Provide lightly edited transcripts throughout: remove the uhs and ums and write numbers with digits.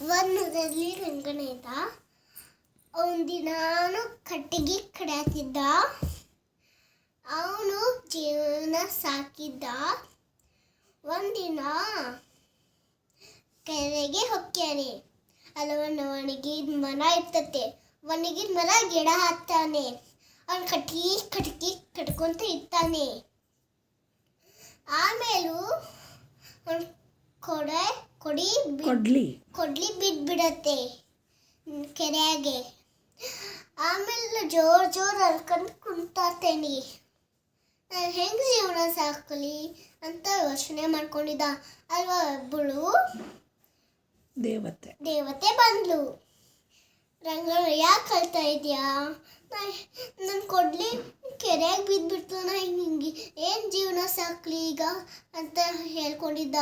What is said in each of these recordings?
ವನದಲ್ಲಿ ರಂಗನ ಇದ್ದ. ಅವನು ದಿನಾನು ಕಟ್ಟಿಗೆ ಕಡಿಯಾತಿದ್ದ. ಅವನು ಜೀವನ ಸಾಕಿದ್ದ. ಒಂದಿನ ಕೆರೆಗೆ ಹೊಕ್ಕ್ಯಾನೆ. ಅಲ್ಲಿ ಒಣಗಿದ ಮರ ಇರ್ತತೆ. ಒಣಗಿದ ಮರ ಗಿಡ ಹಾಕ್ತಾನೆ. ಅವನು ಕಟ್ಟಿ ಕಟ್ಕೊಂತ ಇರ್ತಾನೆ. ಆಮೇಲೂ ಅವನು ಕೊಡ್ಲಿ ಬಿದ್ಬಿಡತ್ತೆ ಕೆರೆಯಾಗೆ. ಆಮೇಲೆ ಜೋರ್ ಅಲ್ಕೊಂಡು ಕುಂತಾತೇನಿ. ನಾನು ಹೆಂಗೆ ಜೀವನ ಸಾಕಲಿ ಅಂತ ಯೋಚನೆ ಮಾಡ್ಕೊಂಡಿದ್ದ. ಅಲ್ವಾ ಒಬ್ಬಳು ದೇವತೆ ಬಂದ್ಲು. ರಂಗಣ್ಣ ಯಾಕೆ ಕಳ್ತಾ ಇದೆಯಾ? ನನ್ನ ಕೊಡ್ಲಿ ಕೆರೆಯಾಗಿ ಬಿದ್ದುಬಿಡ್ತು. ನಾ ಹಿಂಗೆ ಏನು ಜೀವನ ಸಾಕಲಿ ಈಗ ಅಂತ ಹೇಳ್ಕೊಂಡಿದ್ದ.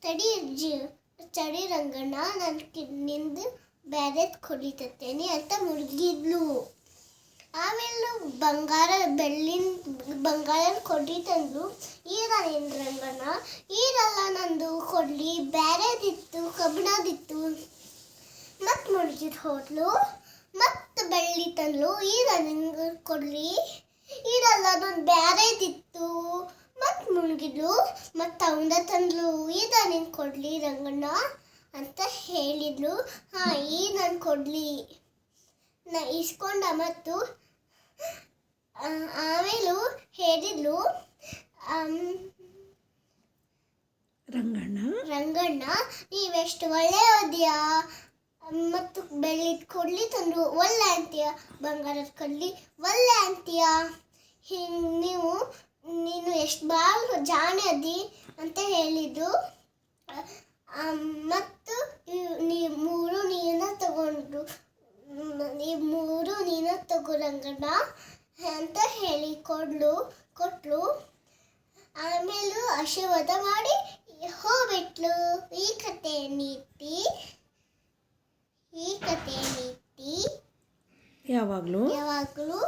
ತಡಿ ರಂಗಣ್ಣ, ನಾನು ನಿಂದು ಬೇರೆದು ಕೊಡಿತತ್ತೇನೆ ಅಂತ ಮುಳುಗಿದ್ಲು. ಆಮೇಲೆ ಬಂಗಾರದ ಕೊಡ್ಲಿ ತಂದು, ಈಗ ನೀನು ರಂಗಣ್ಣ, ಈಗಲ್ಲ ನಂದು ಕೊಡ್ಲಿ ಬೇರೆದಿತ್ತು, ಕಬ್ಬಿಣದಿತ್ತು. ಮತ್ತು ಮುಳುಗಿದ್ ಹೋದ್ಲು. ಮತ್ತು ಬೆಳ್ಳಿ ತಂದ್ಲು, ಈಗ ನಿಂಗೆ ಕೊಡ್ಲಿ, ಈಗಲ್ಲ ನಾನು ಬೇರೆದಿತ್ತು. ಮತ್ತು ಮುಳುಗಿದ್ಲು. ಮತ್ತು ಅವಂದ ತಂದ್ಲು, ಈಗ ನೀನು ಕೊಡ್ಲಿ ರಂಗಣ್ಣ ಅಂತ ಹೇಳಿದ್ಲು. ಈಗ ನಾನು ಕೊಡ್ಲಿ ನಾ ಇಸ್ಕೊಂಡ. ಮತ್ತು ಆಮೇಲೂ ಹೇಳಿದ್ಲು, ರಂಗಣ್ಣ ನೀವೆಷ್ಟು ಒಳ್ಳೆಯದಿಯಾ. ಮತ್ತು ಬೆಳ್ಳಿದ ಕೊಡ್ಲಿ ತಂದು ಒಳ್ಳೆ ಅಂತೀಯ, ಬಂಗಾರದ ಕೊಡ್ಲಿ ಒಳ್ಳೆ ಅಂತೀಯ. ನೀನು ಎಷ್ಟು ಭಾಳ ಜಾಣೆ ಅದಿ ಅಂತ ಹೇಳಿದ್ದು. ಮತ್ತು ಮೂರು ನೀನ ತಗೋ ರಂಗಣ್ಣ ಅಂತ ಹೇಳಿ ಕೊಟ್ಲು. ಆಮೇಲೂ ಆಶೀರ್ವಾದ ಮಾಡಿ ಹೋಗ್ಬಿಟ್ಲು. ಈ ಕತೆ ನೀತಿ ಯಾವಾಗಲೂ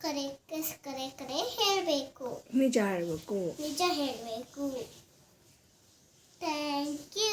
ಕರೆ ಹೇಳಬೇಕು. ನಿಜ ಹೇಳಬೇಕು. Thank you.